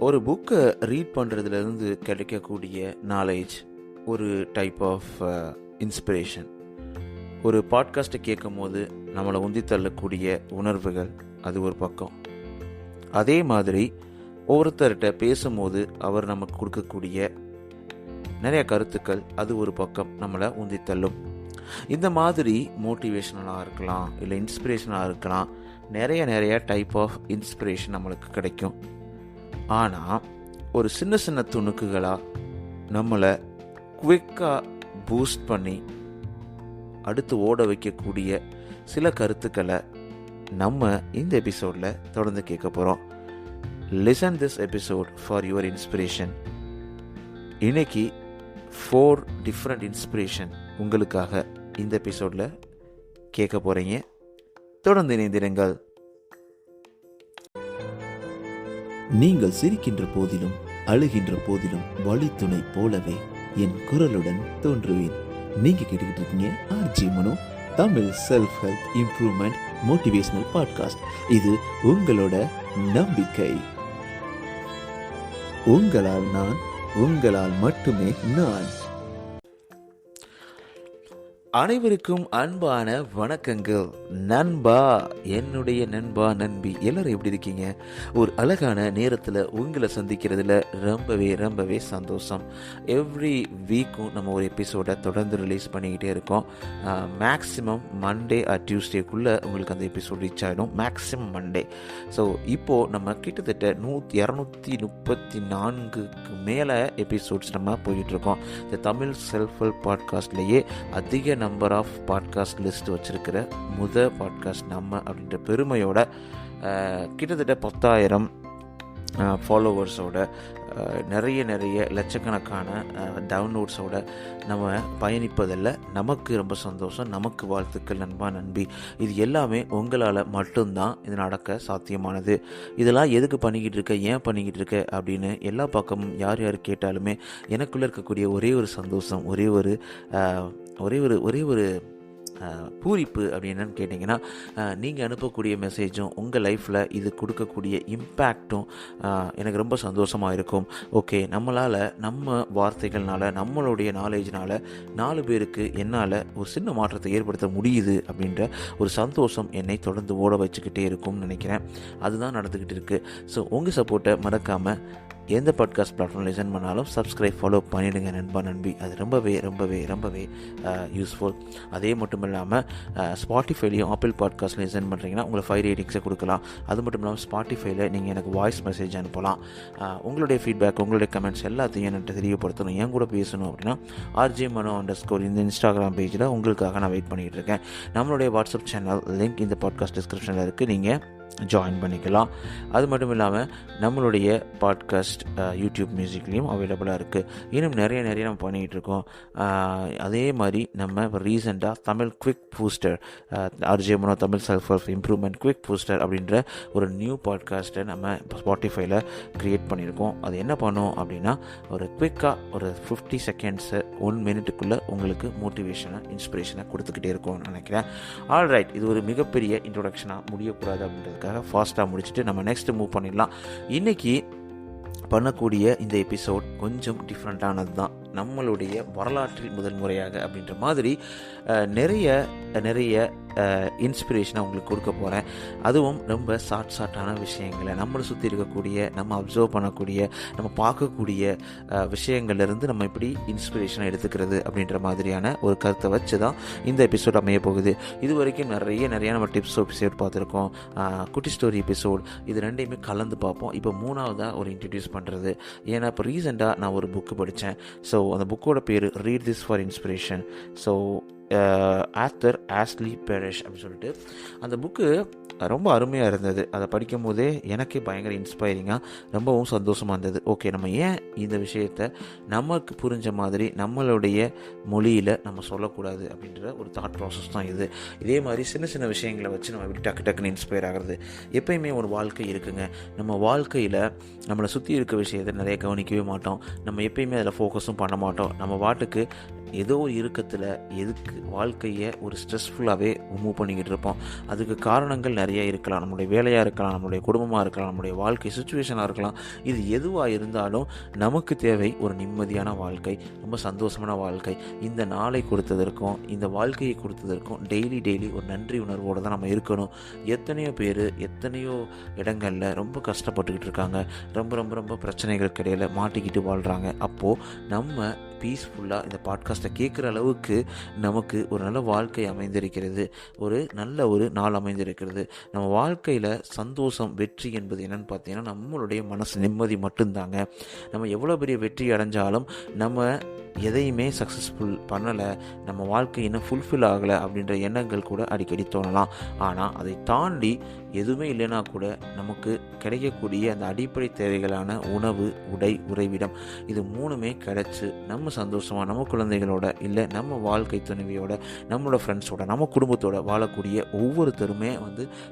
ஒரு புக்கை ரீட் பண்ணுறதுலேருந்து கிடைக்கக்கூடிய நாலேஜ் ஒரு டைப் ஆஃப் இன்ஸ்பிரேஷன். ஒரு பாட்காஸ்ட்டை கேட்கும் போது நம்மளை உந்தி தள்ளக்கூடிய உணர்வுகள் அது ஒரு பக்கம். அதே மாதிரி ஒருத்தர்கிட்ட பேசும்போது அவர் நமக்கு கொடுக்கக்கூடிய நிறைய கருத்துக்கள் அது ஒரு பக்கம் நம்மளை உந்தி தள்ளும். இந்த மாதிரி மோட்டிவேஷனலாக இருக்கலாம், இல்லை இன்ஸ்பிரேஷனாக இருக்கலாம். நிறைய டைப் ஆஃப் இன்ஸ்பிரேஷன் நம்மளுக்கு கிடைக்கும். ஆனால் ஒரு சின்ன சின்ன துணுக்குகளாக நம்மளை குவிக்காக பூஸ்ட் பண்ணி அடுத்து ஓட வைக்கக்கூடிய சில கருத்துக்களை நம்ம இந்த எபிசோடில் தொடர்ந்து கேட்க போகிறோம். Listen this episode for your inspiration. இன்னைக்கு 4 டிஃப்ரெண்ட் இன்ஸ்பிரேஷன் உங்களுக்காக இந்த எபிசோடில் கேட்க போகிறீங்க. தொடர்ந்து இணைந்திருங்கள். நீங்கள் சிரிக்கின்ற போதிலும் அழுகின்ற போதிலும் வழித்துணை போலவே என் குரலுடன் தோன்றுவேன். நீங்க கேட்டுக்கிட்டு இருக்கீங்க RG Mano, Tamil self help improvement motivational podcast. இது உங்களோட நம்பிக்கை. உங்களால் நான், உங்களால் மட்டுமே நான். அனைவருக்கும் அன்பான வணக்கங்கள். நண்பா, என்னுடைய நண்பா, நண்பி, எல்லாரும் எப்படி இருக்கீங்க? ஒரு அழகான நேரத்தில் உங்களை சந்திக்கிறதுல ரொம்பவே சந்தோஷம். எவ்ரி வீக்கும் நம்ம ஒரு எபிசோடை தொடர்ந்து ரிலீஸ் பண்ணிக்கிட்டே இருக்கோம். மேக்ஸிமம் மண்டே ஆர் டியூஸ்டேக்குள்ளே உங்களுக்கு அந்த எபிசோட் ரீச் ஆகிடும். Maximum Monday. ஸோ இப்போது நம்ம கிட்டத்தட்ட 234க்கு மேலே எபிசோட்ஸ் நம்ம போயிட்டுருக்கோம். இந்த தமிழ் செல்ஃப் ஹெல்ப் பாட்காஸ்ட்லேயே அதிக நம்பர் ஆஃப் பாட்காஸ்ட் லிஸ்ட் வச்சிருக்கிற பாட்காஸ்ட் நம்ம அப்படின்ற பெருமையோட கிட்டத்தட்ட 10,000 ஃபாலோவர்ஸோட நிறைய லட்சக்கணக்கான டவுன்லோட்ஸோட நம்ம பயணிப்பதில் நமக்கு ரொம்ப சந்தோஷம். நமக்கு வாழ்த்துக்கள் நண்பா, நண்பி. இது எல்லாமே உங்களால் மட்டும்தான் இது நடக்க சாத்தியமானது. இதெல்லாம் எதுக்கு பண்ணிக்கிட்டு இருக்க, ஏன் பண்ணிக்கிட்டு இருக்க அப்படின்னு எல்லா பக்கமும் யார் கேட்டாலுமே எனக்குள்ளே இருக்கக்கூடிய ஒரே ஒரு சந்தோஷம், ஒரே ஒரு பூரிப்பு அப்படி என்னன்னு கேட்டிங்கன்னா, நீங்கள் அனுப்பக்கூடிய மெசேஜும் உங்கள் லைஃப்பில் இது கொடுக்கக்கூடிய இம்பேக்டும் எனக்கு ரொம்ப சந்தோஷமாக இருக்கும். ஓகே, நம்மளால், நம்ம வார்த்தைகள்னால, நம்மளுடைய நாலேஜ்னால் 4 பேருக்கு என்னால் ஒரு சின்ன மாற்றத்தை ஏற்படுத்த முடியுது அப்படின்ற ஒரு சந்தோஷம் என்னை தொடர்ந்து ஓட வச்சுக்கிட்டே இருக்கும்னு நினைக்கிறேன். அதுதான் நடந்துக்கிட்டு இருக்குது. ஸோ உங்கள் சப்போர்ட்டை மறக்காமல் எந்த பாட்காஸ்ட் பிளாட்ஃபார்ம் லிசன் பண்ணாலும் சப்ஸ்கிரைப், ஃபாலோ பண்ணிவிடுங்க நண்பா, நண்பி. அது ரொம்பவே யூஸ்ஃபுல். அதே மட்டும் இல்லாமல் ஸ்பாட்டிஃபைலையும் ஆப்பிள் பாட்காஸ்ட் லிசன் பண்ணுறீங்கன்னா உங்களுக்கு 5 ரேட்டிங்ஸை கொடுக்கலாம். அது மட்டும் இல்லாமல் ஸ்பாட்டிஃபைல நீங்கள் எனக்கு வாய்ஸ் மெசேஜ் அனுப்பலாம். உங்களுடைய ஃபீட்பேக், உங்களுடைய கமெண்ட்ஸ் எல்லாத்தையும் என்கிட்ட தெரியப்படுத்தணும், என் கூட பேசணும் அப்படின்னா RJ Mano _ இந்த இன்ஸ்டாகிராம் பேஜில் உங்களுக்காக நான் வெயிட் பண்ணிகிட்டு இருக்கேன். நம்மளுடைய வாட்ஸ்அப் சேனல் லிங்க் இந்த பாட்காஸ்ட் டிஸ்கிரிப்ஷனில் இருக்குது, நீங்கள் ஜாயின் பண்ணிக்கலாம். அது மட்டும் இல்லாமல் நம்மளுடைய பாட்காஸ்ட் யூடியூப் மியூசிக்லேயும் அவைலபிளாக இருக்குது. இன்னும் நிறைய நம்ம பண்ணிக்கிட்டு இருக்கோம். அதே மாதிரி நம்ம ரீசெண்டாக Tamil quick booster, RJ Mano Tamil self help improvement quick booster அப்படின்ற ஒரு நியூ பாட்காஸ்ட்டை நம்ம ஸ்பாட்டிஃபைல க்ரியேட் பண்ணியிருக்கோம். அது என்ன பண்ணும் அப்படின்னா, ஒரு குவிக்காக ஒரு 50 செகண்ட்ஸு 1 மினிட்டுக்குள்ளே உங்களுக்கு மோட்டிவேஷனை, இன்ஸ்பிரேஷனை கொடுத்துக்கிட்டே இருக்கும்னு நினைக்கிறேன். ஆல்ரைட், இது ஒரு மிகப்பெரிய இன்ட்ரோடக்ஷனாக முடியக்கூடாது அப்படின்றது ஃபாஸ்ட்டாக முடிச்சுட்டு நம்ம நெக்ஸ்ட் மூவ் பண்ணிடலாம். இன்னைக்கு பண்ணக்கூடிய இந்த எபிசோட் கொஞ்சம் டிஃப்ரெண்ட்டானது தான். நம்மளுடைய வரலாற்றில் முதல் முறையாக அப்படின்ற மாதிரி நிறைய இன்ஸ்பிரேஷனை உங்களுக்கு கொடுக்க போகிறேன். அதுவும் ரொம்ப ஷார்ட்டான விஷயங்களை, நம்மளை சுற்றி இருக்கக்கூடிய, நம்ம அப்சர்வ் பண்ணக்கூடிய, நம்ம பார்க்கக்கூடிய விஷயங்கள்லேருந்து நம்ம இப்படி இன்ஸ்பிரேஷனை எடுத்துக்கிறது அப்படின்ற மாதிரியான ஒரு கருத்தை வச்சு தான் இந்த எபிசோட் அமைய போகுது. இது வரைக்கும் நிறைய நம்ம டிப்ஸ் எபிசோட் பார்த்துருக்கோம், குட்டி ஸ்டோரி எபிசோட். இது ரெண்டையுமே கலந்து பார்ப்போம். இப்போ 3வதாக ஒரு இன்ட்ரடியூஸ் பண்ணுறது. ஏன்னா இப்போ ரீசெண்டாக நான் ஒரு புக்கு படித்தேன். ஸோ அந்த புக்கோட பேர் read this for inspiration. So author ஆஸ்லி perish அப்படின்னு சொல்லிட்டு அந்த புக்கு ரொம்ப அருமையாக இருந்தது. அதை படிக்கும் போதே எனக்கே பயங்கர இன்ஸ்பைரிங்காக ரொம்பவும் சந்தோஷமாக இருந்தது. ஓகே, நம்ம ஏன் இந்த விஷயத்தை நமக்கு புரிஞ்ச மாதிரி நம்மளுடைய மொழியில் நம்ம சொல்லக்கூடாது அப்படின்ற ஒரு தாட் ப்ராசஸ் தான் இது. இதே மாதிரி சின்ன விஷயங்களை வச்சு நம்ம எப்படி டக்குன்னு இன்ஸ்பயர் ஆகிறது. எப்பயுமே ஒரு வாழ்க்கை இருக்குங்க. நம்ம வாழ்க்கையில் நம்மளை சுற்றி இருக்க விஷயத்தை நிறைய கவனிக்கவே மாட்டோம். நம்ம எப்பயுமே அதில் ஃபோக்கஸும் பண்ண மாட்டோம். நம்ம பாட்டுக்கு ஏதோ ஒரு இறுக்கத்தில் எதுக்கு வாழ்க்கையை ஒரு ஸ்ட்ரெஸ்ஃபுல்லாகவே மூவ் பண்ணிக்கிட்டு இருப்போம். அதுக்கு காரணங்கள் நிறைய இருக்கலாம். நம்மளுடைய வேலையாக இருக்கலாம், நம்மளுடைய குடும்பமாக இருக்கலாம், நம்மளுடைய வாழ்க்கை சுச்சுவேஷனாக இருக்கலாம். இது எதுவாக இருந்தாலும் நமக்கு தேவை ஒரு நிம்மதியான வாழ்க்கை, ரொம்ப சந்தோஷமான வாழ்க்கை. இந்த நாளை கொடுத்ததற்கும் இந்த வாழ்க்கையை கொடுத்ததற்கும் டெய்லி ஒரு நன்றி உணர்வோடு தான் நம்ம இருக்கணும். எத்தனையோ பேர் எத்தனையோ இடங்களில் ரொம்ப கஷ்டப்பட்டுக்கிட்டு இருக்காங்க, ரொம்ப ரொம்ப ரொம்ப பிரச்சனைகளுக்கு இடையில் மாட்டிக்கிட்டு வாழ்கிறாங்க. அப்போது நம்ம பீஸ்ஃபுல்லாக இந்த பாட்காஸ்ட்டை கேட்குற அளவுக்கு நமக்கு ஒரு நல்ல வாழ்க்கை அமைந்திருக்கிறது, ஒரு நல்ல ஒரு நாள் அமைந்திருக்கிறது. நம்ம வாழ்க்கையில் சந்தோஷம், வெற்றி என்பது என்னென்னு பார்த்தீங்கன்னா நம்மளுடைய மனசு நிம்மதி மட்டும்தாங்க. நம்ம எவ்வளோ பெரிய வெற்றி அடைஞ்சாலும் நம்ம எதையுமே சக்ஸஸ்ஃபுல் பண்ணலை, நம்ம வாழ்க்கை இன்னும் ஃபுல்ஃபில் ஆகலை அப்படின்ற எண்ணங்கள் கூட அடிக்கடி தோணலாம். ஆனால் அதை தாண்டி எதுவுமே இல்லைன்னா கூட நமக்கு கிடைக்கக்கூடிய அந்த அடிப்படை தேவைகளான உணவு, உடை, உறைவிடம், இது மூணுமே கிடைச்சி நம்ம சந்தோஷமாக நம்ம குழந்தைகளோட இல்லை நம்ம வாழ்க்கை துணைவியோட, நம்மளோட ஃப்ரெண்ட்ஸோட, நம்ம குடும்பத்தோட வாழக்கூடிய ஒவ்வொருத்தருமே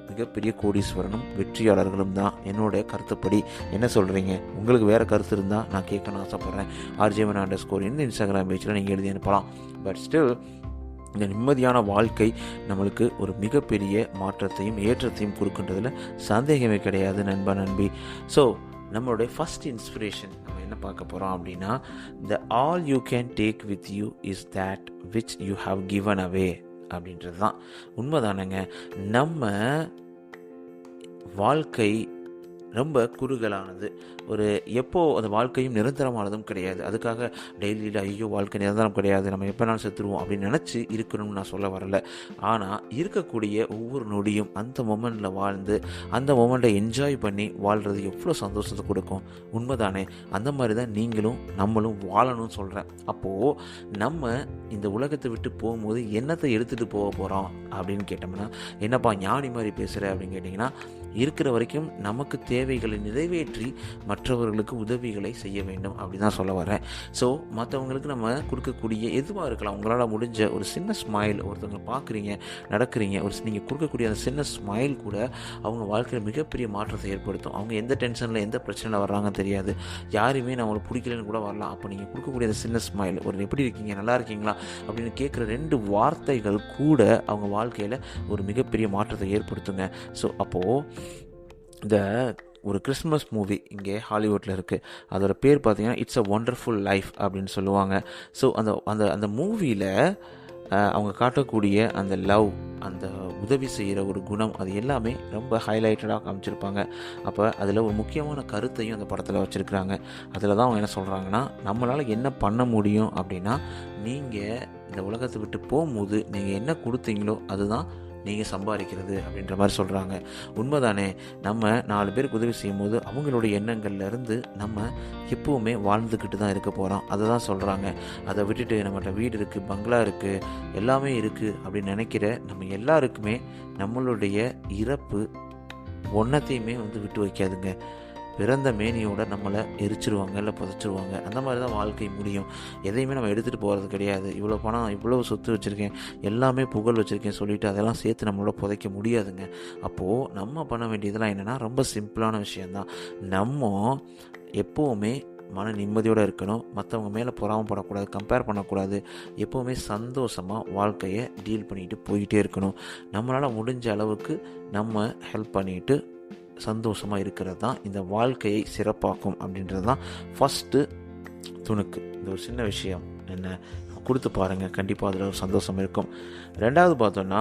மிகப்பெரிய கோடீஸ்வரனும் வெற்றியாளர்களும் தான் என்னோட கருத்துப்படி. என்ன சொல்கிறீங்க? உங்களுக்கு வேறு கருத்து இருந்தால் நான் கேட்கணும்னு ஆசைப்பட்றேன். RJ_Mano_ இந்த இன்ஸ்டாகிராம் பேஜில் நீங்கள் எழுதி அனுப்பலாம். பட் ஸ்டில் இந்த நிம்மதியான வாழ்க்கை நம்மளுக்கு ஒரு மிகப்பெரிய மாற்றத்தையும் ஏற்றத்தையும் கொடுக்கின்றதில் சந்தேகமே கிடையாது நண்பா, நண்பி. ஸோ நம்மளுடைய ஃபஸ்ட் இன்ஸ்பிரேஷன் நம்ம என்ன பார்க்க போகிறோம் அப்படின்னா, the all you can take with you is that which you have given away அப்படின்றது தான். உண்மைதானங்க. நம்ம வாழ்க்கை ரொம்ப குறுகலானது. ஒரு அந்த வாழ்க்கையும் நிரந்தரமானதும் கிடையாது. அதுக்காக டெய்லியில் ஐயோ வாழ்க்கை நிரந்தரம் கிடையாது, நம்ம எப்போனாலும் செத்துருவோம் அப்படின்னு நினச்சி இருக்கணும்னு நான் சொல்ல வரல. ஆனால் இருக்கக்கூடிய ஒவ்வொரு நொடியும் அந்த மொமெண்ட்டில் வாழ்ந்து அந்த மொமெண்ட்டை என்ஜாய் பண்ணி வாழ்கிறது எவ்வளோ சந்தோஷத்தை கொடுக்கும். உண்மைதானே? அந்த மாதிரி தான் நீங்களும் நம்மளும் வாழணும்னு சொல்கிறேன். அப்போது நம்ம இந்த உலகத்தை விட்டு போகும்போது என்னத்தை எடுத்துகிட்டு போக போகிறோம் அப்படின்னு கேட்டோம்னா, என்னப்பா ஞானி மாதிரி பேசுகிற அப்படின்னு கேட்டிங்கன்னா, இருக்கிற வரைக்கும் நமக்கு தேவைகளை நிறைவேற்றி மற்றவர்களுக்கு உதவிகளை செய்ய வேண்டும் அப்படின்னு தான் சொல்ல வரேன். ஸோ மற்றவங்களுக்கு நம்ம கொடுக்கக்கூடிய எதுவாக இருக்கலாம், உங்களால் முடிஞ்ச ஒரு சின்ன ஸ்மைல், ஒருத்தவங்க பார்க்குறீங்க, நடக்கிறீங்க, நீங்கள் கொடுக்கக்கூடிய அந்த சின்ன ஸ்மைல் கூட அவங்க வாழ்க்கையில் மிகப்பெரிய மாற்றத்தை ஏற்படுத்தும். அவங்க எந்த டென்ஷனில் எந்த பிரச்சனையில் வர்றாங்க தெரியாது, யாருமே நம்மளுக்கு பிடிக்கலன்னு கூட வரலாம். அப்போ நீங்கள் கொடுக்கக்கூடிய அந்த சின்ன ஸ்மைல், ஒரு எப்படி இருக்கீங்க, நல்லா இருக்கீங்களா அப்படின்னு கேட்குற 2 வார்த்தைகள் கூட அவங்க வாழ்க்கையில் ஒரு மிகப்பெரிய மாற்றத்தை ஏற்படுத்துங்க. ஸோ அப்போது இந்த ஒரு கிறிஸ்மஸ் மூவி இங்கே ஹாலிவுட்டில் இருக்குது. அதோட பேர் பார்த்தீங்கன்னா இட்ஸ் அ ஒண்டர்ஃபுல் லைஃப் அப்படின்னு சொல்லுவாங்க. ஸோ அந்த மூவியில் அவங்க காட்டக்கூடிய அந்த லவ், அந்த உதவி செய்கிற ஒரு குணம், அது எல்லாமே ரொம்ப ஹைலைட்டடாக காமிச்சிருப்பாங்க. அப்போ அதில் ஒரு முக்கியமான கருத்தையும் அந்த படத்தில் வச்சுருக்குறாங்க. அதில் தான் அவங்க என்ன சொல்கிறாங்கன்னா, நம்மளால் என்ன பண்ண முடியும் அப்படின்னா, நீங்கள் இந்த உலகத்தை விட்டு போகும்போது நீங்கள் என்ன கொடுத்தீங்களோ அதுதான் நீங்கள் சம்பாதிக்கிறது அப்படின்ற மாதிரி சொல்கிறாங்க. உண்மைதானே? நம்ம 4 பேருக்கு உதவி செய்யும்போது அவங்களுடைய எண்ணங்கள்லேருந்து நம்ம எப்போவுமே வாழ்ந்துக்கிட்டு தான் இருக்க போகிறோம். அதை தான் சொல்கிறாங்க. அதை விட்டுட்டு நம்மகிட்ட வீடு இருக்குது, பங்களா இருக்குது, எல்லாமே இருக்குது அப்படின்னு நினைக்கிற நம்ம எல்லாருக்குமே நம்மளுடைய இறப்பு ஒன்றத்தையுமே விட்டு வைக்காதுங்க. பிறந்த மேனியோட நம்மளை எரிச்சிருவாங்க, இல்லை புதைச்சிருவாங்க. அந்த மாதிரி தான் வாழ்க்கை முடியும். எதையுமே நம்ம எடுத்துகிட்டு போகிறது கிடையாது. இவ்வளோ பணம், இவ்வளோ சொத்து வச்சுருக்கேன், எல்லாமே புகழ் வச்சுருக்கேன் சொல்லிவிட்டு அதெல்லாம் சேர்த்து நம்மளோட புதைக்க முடியாதுங்க. அப்போது நம்ம பண்ண வேண்டியதெல்லாம் என்னென்னா, ரொம்ப சிம்பிளான விஷயந்தான். நம்ம எப்போவுமே மன நிம்மதியோடு இருக்கணும், மற்றவங்க மேலே பொறாமப்படக்கூடாது, கம்பேர் பண்ணக்கூடாது, எப்போவுமே சந்தோஷமாக வாழ்க்கையை டீல் பண்ணிட்டு போய்கிட்டே இருக்கணும். நம்மளால் முடிஞ்ச அளவுக்கு நம்ம ஹெல்ப் பண்ணிவிட்டு சந்தோஷமாக இருக்கிறது தான் இந்த வாழ்க்கையை சிறப்பாக்கும் அப்படின்றது தான் ஃபஸ்ட்டு துணுக்கு. இந்த ஒரு சின்ன விஷயம் என்ன கொடுத்து பாருங்கள், கண்டிப்பாக அதில் ஒரு சந்தோஷம் இருக்கும். 2வது பார்த்தோன்னா,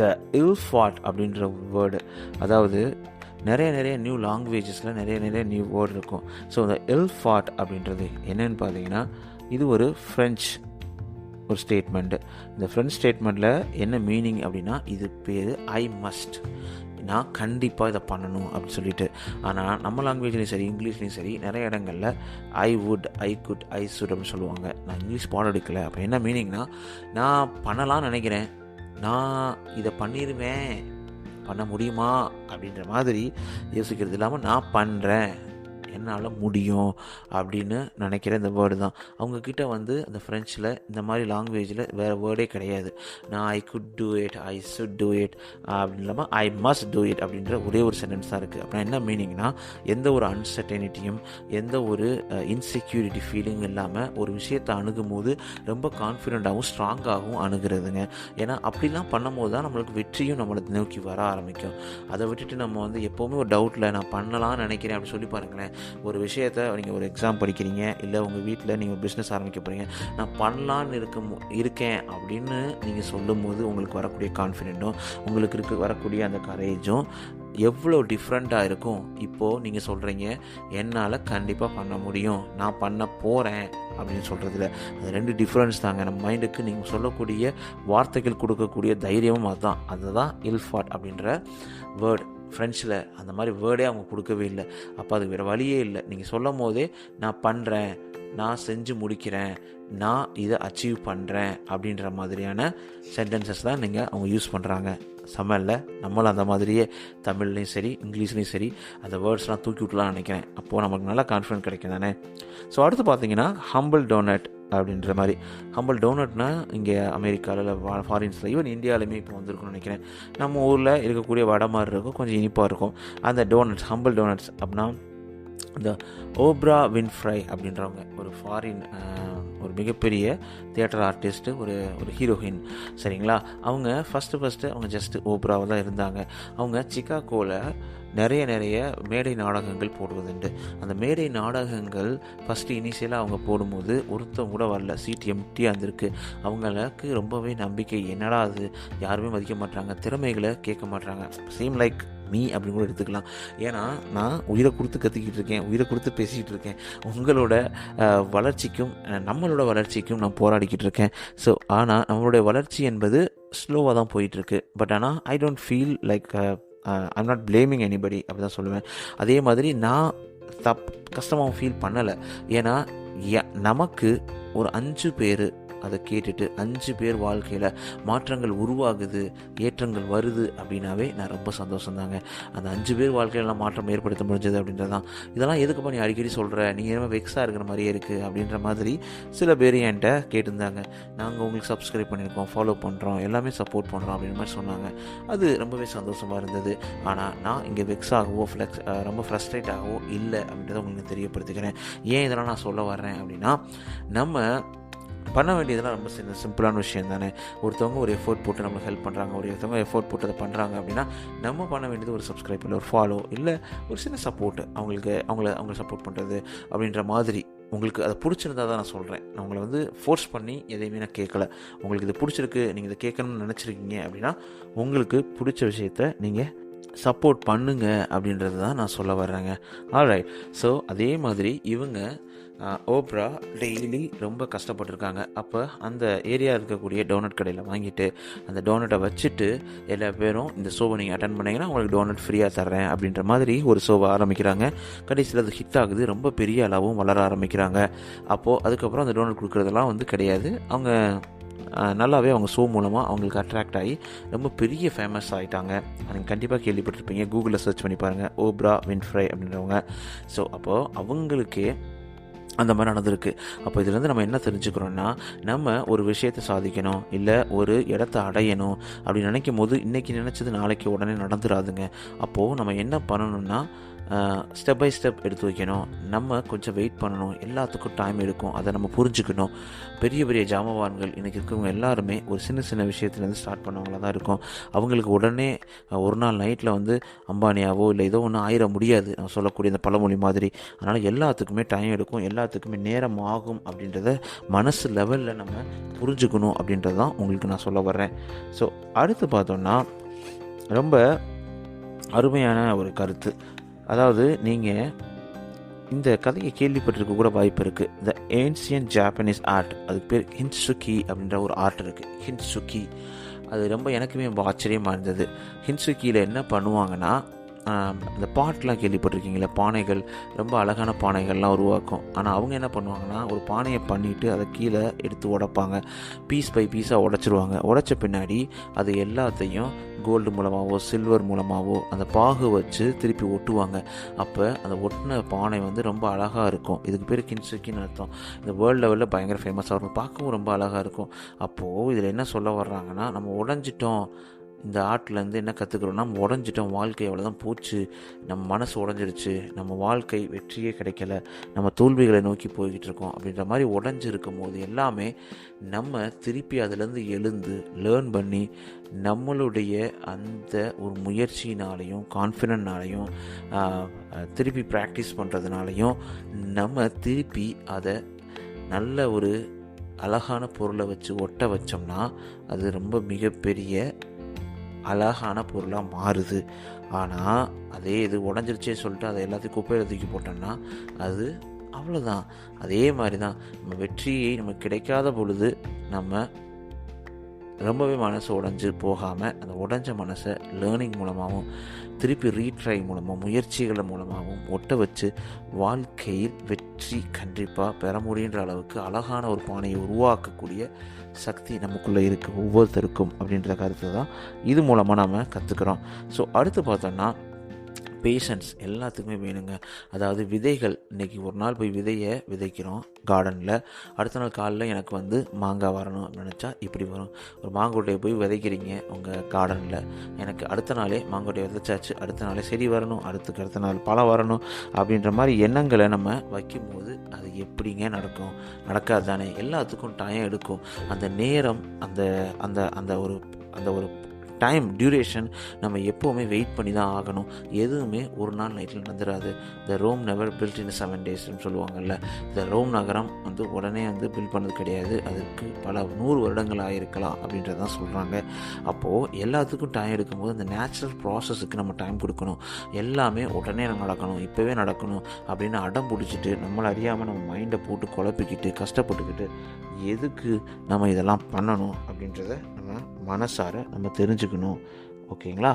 த இல்ஃபாட் அப்படின்ற வேர்டு, அதாவது நிறைய நியூ லாங்குவேஜஸில் நிறைய நியூ வேர்டு இருக்கும். ஸோ இந்த இல்ஃபாட் அப்படின்றது என்னென்னு பார்த்தீங்கன்னா, இது ஒரு ஃப்ரெஞ்ச் ஒரு ஸ்டேட்மெண்ட்டு. இந்த ஃப்ரெஞ்ச் ஸ்டேட்மெண்ட்டில் என்ன மீனிங் அப்படின்னா, இது பேர் ஐ மஸ்ட், நான் கண்டிப்பாக இதை பண்ணணும் அப்படின்னு சொல்லிட்டு. ஆனால் நம்ம லாங்குவேஜ்லேயும் சரி, இங்கிலீஷ்லேயும் சரி, நிறைய இடங்களில் ஐ வுட், ஐ குட், ஐ சுட் அப்படின்னு சொல்லுவாங்க. நான் இங்கிலீஷ் பாடம் எடுக்கலை. அப்போ என்ன மீனிங்னா, நான் பண்ணலாம்னு நினைக்கிறேன், நான் இதை பண்ணிடுவேன், பண்ண முடியுமா அப்படின்ற மாதிரி யோசிக்கிறது இல்லாமல் நான் பண்ணுறேன், என்னால் முடியும் அப்படின்னு நினைக்கிற இந்த வேர்டு தான். அவங்கக்கிட்ட வந்து அந்த ஃப்ரெஞ்சில் இந்த மாதிரி லாங்குவேஜில் வேறு வேர்டே கிடையாது. நான் I could do it, I should do it அப்படின்னு இல்லாமல் ஐ மஸ்ட் டூ இட் அப்படின்ற ஒரே ஒரு சென்டென்ஸ் தான் இருக்குது. அப்படின்னா என்ன மீனிங்னா, எந்த ஒரு அன்சர்டனிட்டியும் எந்த ஒரு இன்செக்யூரிட்டி ஃபீலிங்கும் இல்லாமல் ஒரு விஷயத்தை அணுகும் போது ரொம்ப கான்ஃபிடென்ட்டாகவும் ஸ்ட்ராங்காகவும் அணுகிறதுங்க. ஏன்னா அப்படிலாம் பண்ணும்போது தான் நம்மளுக்கு வெற்றியும் நம்மளை நோக்கி வர ஆரம்பிக்கும். அதை விட்டுட்டு நம்ம வந்து எப்போவுமே ஒரு டவுட்டில் நான் பண்ணலாம்னு நினைக்கிறேன் அப்படி சொல்லி பாருங்களேன். ஒரு விஷயத்தை நீங்கள் ஒரு எக்ஸாம் படிக்கிறீங்க, இல்லை உங்கள் வீட்டில் நீங்கள் ஒரு பிஸ்னஸ் ஆரம்பிக்க போகிறீங்க, நான் பண்ணலான்னு இருக்கேன் அப்படின்னு நீங்கள் சொல்லும் போது உங்களுக்கு வரக்கூடிய கான்ஃபிடென்ட்டும் உங்களுக்கு வரக்கூடிய அந்த கரேஜும் எவ்வளோ டிஃப்ரெண்ட்டாக இருக்கும். இப்போது நீங்கள் சொல்கிறீங்க என்னால் கண்டிப்பாக பண்ண முடியும், நான் பண்ண போகிறேன் அப்படின்னு சொல்கிறதுல அது 2 டிஃப்ரென்ஸ் தாங்க. நம்ம மைண்டுக்கு நீங்கள் சொல்லக்கூடிய வார்த்தைகள் கொடுக்கக்கூடிய தைரியமும் அதுதான் இல்ஃபாட் அப்படின்ற வேர்டு. ஃப்ரெஞ்சில் அந்த மாதிரி வேர்டே அவங்க கொடுக்கவே இல்லை. அப்போ அது வேறு வழியே இல்லை. நீங்கள் சொல்லும் போதே நான் பண்ணுறேன், நான் செஞ்சு முடிக்கிறேன், நான் இதை அச்சீவ் பண்ணுறேன் அப்படின்ற மாதிரியான சென்டென்சஸ் தான் அவங்க யூஸ் பண்ணுறாங்க. சமையலில் நம்மளும் அந்த மாதிரியே தமிழ்லேயும் சரி இங்கிலீஷ்லேயும் சரி அந்த வேர்ட்ஸ்லாம் தூக்கி விட்டுலாம்னு நினைக்கிறேன். அப்போது நமக்கு நல்லா கான்ஃபிடென்ட் கிடைக்கும் தானே. ஸோ அடுத்து பார்த்தீங்கன்னா ஹம்பிள் டோனட் அப்படின்ற மாதிரி. ஹம்பிள் டோனட்னா இங்கே அமெரிக்காவில் ஃபாரின்ஸில் ஈவன் இந்தியாவிலுமே இப்போ வந்திருக்குன்னு நினைக்கிறேன். நம்ம ஊரில் இருக்கக்கூடிய வடை மாதிரி இருக்கும், கொஞ்சம் இனிப்பாக இருக்கும். அந்த டோனட்ஸ் ஹம்பிள் டோனட்ஸ் அப்படின்னா இந்த ஓப்ரா வின்ஃப்ரை அப்படின்றவங்க ஒரு ஃபாரின் ஒரு மிகப்பெரிய தியேட்டர் ஆர்டிஸ்ட்டு, ஒரு ஹீரோயின் சரிங்களா. அவங்க ஃபஸ்ட்டு அவங்க ஜஸ்ட்டு ஓப்ராவாக தான் இருந்தாங்க. அவங்க சிகாகோவில் நிறைய மேடை நாடகங்கள் போடுவதுண்டு. அந்த மேடை நாடகங்கள் ஃபஸ்ட்டு இனிஷியலாக அவங்க போடும்போது ஒருத்தவங்க கூட வரல, சீட் எம்டியாக இருந்திருக்கு. அவங்களுக்கு ரொம்பவே நம்பிக்கை, என்னடா அது யாருமே மதிக்க மாட்டாங்க, திறமைகளை கேட்க மாட்டாங்க, சேம் லைக் மீ அப்படின்னு கூட எடுத்துக்கலாம். ஏன்னா நான் உயிரை கொடுத்து கற்றுக்கிட்டு இருக்கேன், உயிரை கொடுத்து பேசிக்கிட்டு இருக்கேன், உங்களோட வளர்ச்சிக்கும் நம்மளோட வளர்ச்சிக்கும் நான் போராடிக்கிட்டு இருக்கேன். ஸோ ஆனால் நம்மளுடைய வளர்ச்சி என்பது ஸ்லோவாக தான் போயிட்டுருக்கு. பட் ஆனால் I don't feel like I'm not blaming anybody அப்படி தான் சொல்லுவேன். அதே மாதிரி நான் கஷ்டமாகவும் ஃபீல் பண்ணலை. ஏன்னா நமக்கு ஒரு 5 பேர் அதை கேட்டுட்டு 5 பேர் வாழ்க்கையில் மாற்றங்கள் உருவாகுது, ஏற்றங்கள் வருது அப்படின்னாவே நான் ரொம்ப சந்தோஷம்தாங்க. அந்த 5 பேர் வாழ்க்கையில் நான் மாற்றம் ஏற்படுத்த முடிஞ்சது அப்படின்றதான். இதெல்லாம் எதுக்குப்பா நீ அடிக்கடி சொல்கிற, நீ என்ன வெக்ஸாக இருக்கிற மாதிரியே இருக்குது அப்படின்ற மாதிரி சில பேர் என்கிட்ட கேட்டிருந்தாங்க. நாங்கள் உங்களுக்கு சப்ஸ்கிரைப் பண்ணியிருக்கோம், ஃபாலோ பண்ணுறோம், எல்லாமே சப்போர்ட் பண்ணுறோம் அப்படின்ற மாதிரி சொன்னாங்க. அது ரொம்பவே சந்தோஷமாக இருந்தது. ஆனால் நான் இங்கே வெக்ஸாகவோ ரொம்ப ஃப்ரஸ்ட்ரேட்டாகவோ இல்லை அப்படின்றத உங்களுக்கு தெரியப்படுத்திக்கிறேன். ஏன் இதெல்லாம் நான் சொல்ல வர்றேன் அப்படின்னா, நம்ம பண்ண வேண்டியதெல்லாம் ரொம்ப சிம்பிளான விஷயம் தானே. ஒருத்தவங்க ஒரு எஃபோர்ட் போட்டு நம்மளுக்கு ஹெல்ப் பண்ணுறாங்க, ஒருத்தவங்க எஃபோர்ட் போட்டு அதை பண்ணுறாங்க அப்படின்னா நம்ம பண்ண வேண்டியது ஒரு சப்ஸ்கிரைப் இல்லை, ஒரு ஃபாலோ இல்லை, ஒரு சின்ன சப்போர்ட்டு, அவங்கள சப்போர்ட் பண்ணுறது அப்படின்ற மாதிரி. உங்களுக்கு அதை பிடிச்சிருந்தா தான் நான் சொல்கிறேன். நான் உங்களை வந்து ஃபோர்ஸ் பண்ணி எதையுமே நான் கேட்கல. உங்களுக்கு இது பிடிச்சிருக்கு, நீங்கள் இதை கேட்கணும்னு நினச்சிருக்கீங்க அப்படின்னா உங்களுக்கு பிடிச்ச விஷயத்த நீங்கள் சப்போர்ட் பண்ணுங்க அப்படின்றது தான் நான் சொல்ல வர்றேங்க. ஆல்ரைட். ஸோ அதே மாதிரி இவங்க ஓப்ரா டெய்லி ரொம்ப கஷ்டப்பட்டுருக்காங்க. அப்போ அந்த ஏரியா இருக்கக்கூடிய டோனட் கடையில் வாங்கிட்டு அந்த டோனட்டை வச்சுட்டு எல்லா பேரும் இந்த ஷோவை நீங்கள் அட்டன் பண்ணிங்கன்னா உங்களுக்கு டோனட் ஃப்ரீயாக தர்றேன் அப்படின்ற மாதிரி ஒரு ஷோவை ஆரம்பிக்கிறாங்க. கடைசியில் அது ஹிட் ஆகுது, ரொம்ப பெரிய அளவும் வளர ஆரம்பிக்கிறாங்க. அப்போது அதுக்கப்புறம் அந்த டோனட் கொடுக்குறதெல்லாம் வந்து கிடையாது. அவங்க நல்லாவே அவங்க ஷோ மூலமாக அவங்களுக்கு அட்ராக்ட் ஆகி ரொம்ப பெரிய ஃபேமஸ் ஆகிட்டாங்க. நீங்கள் கண்டிப்பாக கேள்விப்பட்டிருப்பீங்க, கூகுளில் சர்ச் பண்ணி பாருங்கள், ஓப்ரா வின்ஃப்ரை அப்படின்றவங்க. ஸோ அப்போது அவங்களுக்கே அந்த மாதிரி நடந்திருக்கு. அப்போ இதுலேருந்து நம்ம என்ன தெரிஞ்சுக்கிறோன்னா, நம்ம ஒரு விஷயத்தை சாதிக்கணும், இல்லை ஒரு இடத்த அடையணும் அப்படி நினைக்கும் போது இன்றைக்கி நினச்சது நாளைக்கு உடனே நடந்துடாதுங்க. அப்போது நம்ம என்ன பண்ணணும்னா ஸ்டெப் பை ஸ்டெப் எடுத்து வைக்கணும். நம்ம கொஞ்சம் வெயிட் பண்ணணும், எல்லாத்துக்கும் டைம் எடுக்கும், அதை நம்ம புரிஞ்சுக்கணும். பெரிய பெரிய ஜாமவான்கள் இன்றைக்கி இருக்கவங்க எல்லாருமே ஒரு சின்ன விஷயத்துலேருந்து ஸ்டார்ட் பண்ணவங்களாக தான் இருக்கும். அவங்களுக்கு உடனே ஒரு நாள் நைட்டில் வந்து அம்பானியாவோ இல்லை ஏதோ ஒன்று ஆயிட முடியாது, நம்ம சொல்லக்கூடிய இந்த பழமொழி மாதிரி. அதனால் எல்லாத்துக்குமே டைம் எடுக்கும், எல்லாத்துக்குமே நேரம் ஆகும் அப்படின்றத மனசு லெவலில் நம்ம புரிஞ்சுக்கணும் அப்படின்றது தான் உங்களுக்கு நான் சொல்ல வர்றேன். ஸோ அடுத்து பார்த்தோன்னா ரொம்ப அருமையான ஒரு கருத்து. அதாவது நீங்கள் இந்த கதையை கேள்விப்பட்டிருக்க கூட வாய்ப்பு இருக்குது. த ஏன்சியன் ஜாப்பனீஸ் ஆர்ட், அதுக்கு பேர் ஹின்சுகி அப்படின்ற ஒரு ஆர்ட் இருக்குது. ஹின்சுகி அது ரொம்ப எனக்குமே ரொம்ப ஆச்சரியமாக இருந்தது. ஹின்சுகியில் என்ன பண்ணுவாங்கன்னா, இந்த பாட்லாம் கேள்விப்பட்டிருக்கீங்களா, பானைகள், ரொம்ப அழகான பானைகள்லாம் உருவாக்கும். ஆனால் அவங்க என்ன பண்ணுவாங்கன்னா, ஒரு பானையை பண்ணிவிட்டு அதை கீழே எடுத்து உடைப்பாங்க, பீஸ் பை பீஸாக உடைச்சிருவாங்க. உடைச்ச பின்னாடி அது எல்லாத்தையும் கோல்டு மூலமாகவோ சில்வர் மூலமாகவோ அந்த பாகு வச்சு திருப்பி ஒட்டுவாங்க. அப்போ அந்த ஒட்டின பானை வந்து ரொம்ப அழகாக இருக்கும். இதுக்கு பேர் கின்சுக்கின்னு அர்த்தம். இந்த வேர்ல்டு லெவலில் பயங்கர ஃபேமஸாக இருக்கும், பார்க்கவும் ரொம்ப அழகாக இருக்கும். அப்போது இதில் என்ன சொல்ல வர்றாங்கன்னா, நம்ம உடஞ்சிட்டோம், இந்த ஆர்ட்லேருந்து என்ன கற்றுக்குறோன்னா, நம்ம உடஞ்சிட்டோம், வாழ்க்கை அவ்வளோதான் போச்சு, நம்ம மனசு உடஞ்சிருச்சு, நம்ம வாழ்க்கை வெற்றியே கிடைக்கல, நம்ம தோல்விகளை நோக்கி போய்கிட்டு இருக்கோம் அப்படின்ற மாதிரி உடஞ்சிருக்கும் போது எல்லாமே நம்ம திருப்பி அதிலேருந்து எழுந்து லேர்ன் பண்ணி நம்மளுடைய அந்த ஒரு முயற்சினாலையும் கான்ஃபிடென்ட்னாலையும் திருப்பி ப்ராக்டிஸ் பண்ணுறதுனாலையும் நம்ம திருப்பி அதை நல்ல ஒரு அழகான பொருளை வச்சு ஒட்ட வச்சோம்னா அது ரொம்ப மிகப்பெரிய அழகான பொருளாக மாறுது. ஆனால் அதே இது உடஞ்சிருச்சே சொல்லிட்டு அதை எல்லாத்தையும் குப்பையில் தூக்கி போட்டோம்னா அது அவ்வளோதான். அதே மாதிரி தான் நம்ம வெற்றியை நமக்கு கிடைக்காத பொழுது நம்ம ரொம்பவே மனசு உடஞ்சி போகாமல் அந்த உடஞ்ச மனசை லேர்னிங் மூலமாகவும் திருப்பி ரீட்ரை மூலமாக முயற்சிகள் மூலமாகவும் ஒட்ட வச்சு வாழ்க்கையில் வெற்றி கண்டிப்பாக பெற முடியுன்ற அளவுக்கு அழகான ஒரு பானையை உருவாக்கக்கூடிய சக்தி நமக்குள்ளே இருக்குது ஒவ்வொருத்தருக்கும் அப்படின்ற கருத்தை தான் இது மூலமாக நம்ம கற்றுக்குறோம். ஸோ அடுத்து பார்த்தோன்னா பேஷன்ஸ் எல்லாத்துக்குமே வேணுங்க. அதாவது விதைகள், இன்றைக்கி ஒரு நாள் போய் விதையை விதைக்கிறோம் கார்டனில், அடுத்த நாள் காலையில் எனக்கு வந்து மாங்காய் வரணும் அப்படின்னு நினச்சா இப்படி வரும். ஒரு மாங்கொட்டையை போய் விதைக்கிறீங்க உங்கள் கார்டனில், எனக்கு அடுத்த நாளே மாங்கொட்டையை விதைச்சாச்சு, அடுத்த நாளே செடி வரணும், அடுத்த நாள் பழம் வரணும் அப்படின்ற மாதிரி எண்ணங்களை நம்ம வைக்கும்போது அது எப்படிங்க நடக்கும்? நடக்காது தானே. எல்லாத்துக்கும் டைம் எடுக்கும். அந்த நேரம் அந்த அந்த அந்த ஒரு அந்த ஒரு டைம் டியூரேஷன் நம்ம எப்போவுமே வெயிட் பண்ணி தான் ஆகணும். எதுவுமே ஒரு நாள் நைட்டில் நடந்துடாது. த ரோம் நெவர் பில்ட் இன் 7 daysன்னு சொல்லுவாங்கள்ல. இந்த ரோம் நகரம் வந்து உடனே வந்து பில்ட் பண்ணது கிடையாது, அதுக்கு பல 100 வருடங்கள் ஆகிருக்கலாம் அப்படின்றதான் சொல்கிறாங்க. அப்போது எல்லாத்துக்கும் டைம் எடுக்கும்போது அந்த நேச்சுரல் ப்ராசஸுக்கு நம்ம டைம் கொடுக்கணும். எல்லாமே உடனே நடக்கணும், இப்போவே நடக்கணும் அப்படின்னு அடம் பிடிச்சிட்டு நம்மளை அறியாமல் நம்ம மைண்டை போட்டு குழப்பிக்கிட்டு கஷ்டப்பட்டுக்கிட்டு எதுக்கு நம்ம இதெல்லாம் பண்ணணும் அப்படின்றத நம்ம மனசார நம்ம தெரிஞ்சுக்கணும். ஓகேங்களா?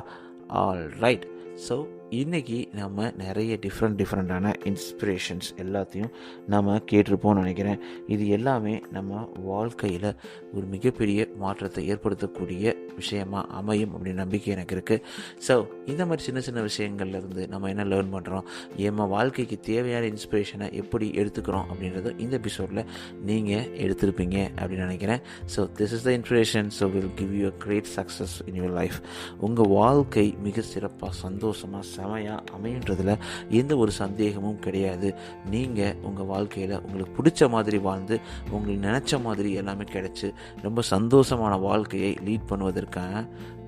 All right. ஸோ இன்றைக்கி நம்ம நிறைய டிஃப்ரெண்ட்டான இன்ஸ்பிரேஷன்ஸ் எல்லாத்தையும் நம்ம கேட்டிருப்போம்னு நினைக்கிறேன். இது எல்லாமே நம்ம வாழ்க்கையில் ஒரு மிகப்பெரிய மாற்றத்தை ஏற்படுத்தக்கூடிய விஷயமாக அமையும் அப்படின்னு நம்பிக்கை எனக்கு இருக்குது. ஸோ இந்த மாதிரி சின்ன சின்ன விஷயங்கள்லேருந்து நம்ம என்ன லேர்ன் பண்ணுறோம், நம்ம வாழ்க்கைக்கு தேவையான இன்ஸ்பிரேஷனை எப்படி எடுத்துக்கிறோம் அப்படின்றத இந்த எபிசோடில் நீங்கள் எடுத்திருப்பீங்க அப்படின்னு நினைக்கிறேன். So this is the inspiration. So will give you a great success in your life. உங்கள் வாழ்க்கை மிக சிறப்பாக சந்தோஷமாக செமையாக அமையுன்றதில் எந்த ஒரு சந்தேகமும் கிடையாது. நீங்கள் உங்கள் வாழ்க்கையில் உங்களுக்கு பிடிச்ச மாதிரி வாழ்ந்து உங்களுக்கு நினச்ச மாதிரி எல்லாமே கிடைச்சி ரொம்ப சந்தோஷமான வாழ்க்கையை லீட் பண்ணுவதற்கான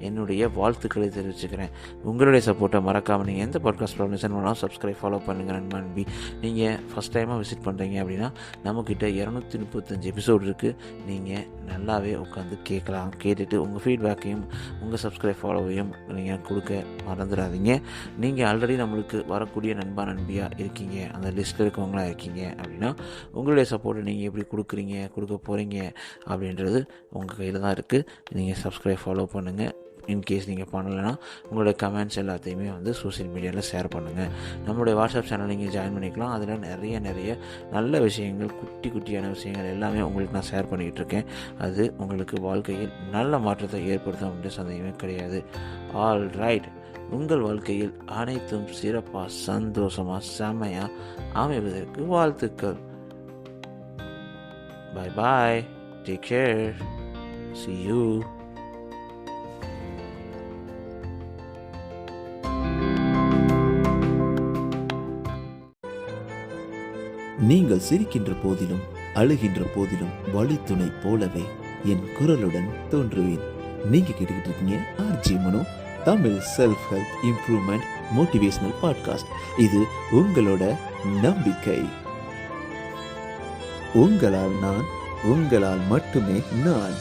என்னுடைய வாழ்த்துக்களை தெரிவிச்சுக்கிறேன். உங்களுடைய சப்போர்ட்டை மறக்காமல் நீங்கள் எந்த பாட்காஸ்ட் லிசன் பண்ணாலும் சப்ஸ்கிரைப் ஃபாலோ பண்ணுங்கள் நண்பி. நீங்கள் ஃபஸ்ட் டைமாக விசிட் பண்ணுறீங்க அப்படின்னா நம்மக்கிட்ட 235 எபிசோடு இருக்குது. நீங்கள் நல்லாவே உட்காந்து கேட்கலாம். கேட்டுட்டு உங்கள் ஃபீட்பேக்கையும் உங்கள் சப்ஸ்கிரைப் ஃபாலோவையும் நீங்கள் கொடுக்க மறந்துடாதீங்க. நீங்கள் ஆல்ரெடி நம்மளுக்கு வரக்கூடிய நண்பியாக இருக்கீங்க, அந்த லிஸ்ட்டில் இருக்கவங்களா இருக்கீங்க அப்படின்னா உங்களுடைய சப்போர்ட்டை நீங்கள் எப்படி கொடுக்க போகிறீங்க அப்படின்றது உங்கள் கையில் தான் இருக்குது. நீங்கள் சப்ஸ்கிரைப் ஃபாலோ பண்ணுங்கள். இன்கேஸ் நீங்கள் பண்ணலைன்னா உங்களோட கமெண்ட்ஸ் எல்லாத்தையுமே வந்து சோஷியல் மீடியாவில் ஷேர் பண்ணுங்கள். நம்மளுடைய வாட்ஸ்அப் சேனல் நீங்கள் ஜாயின் பண்ணிக்கலாம். அதில் நிறைய நல்ல விஷயங்கள், குட்டியான விஷயங்கள் எல்லாமே உங்களுக்கு நான் ஷேர் பண்ணிக்கிட்டு இருக்கேன். அது உங்களுக்கு வாழ்க்கையில் நல்ல மாற்றத்தை ஏற்படுத்தும் அப்படின்ற சந்தேகமே கிடையாது. All right. உங்கள் வாழ்க்கையில் அனைத்தும் சிறப்பாக சந்தோஷமாக செம்மையாக அமைவதற்கு வாழ்த்துக்கள். Bye bye. Take care. See you. நீங்கள் சிரிக்கின்ற போதிலும் அழுகின்ற போதிலும் வழித்துணை போலவே என் குரலுடன் தோன்றுவேன். நீங்க கேட்டுக்கிட்டு இருக்கீங்க RG Mano, Tamil self help improvement motivational podcast. இது உங்களோட நம்பிக்கை. உங்களால் நான், உங்களால் மட்டுமே நான்.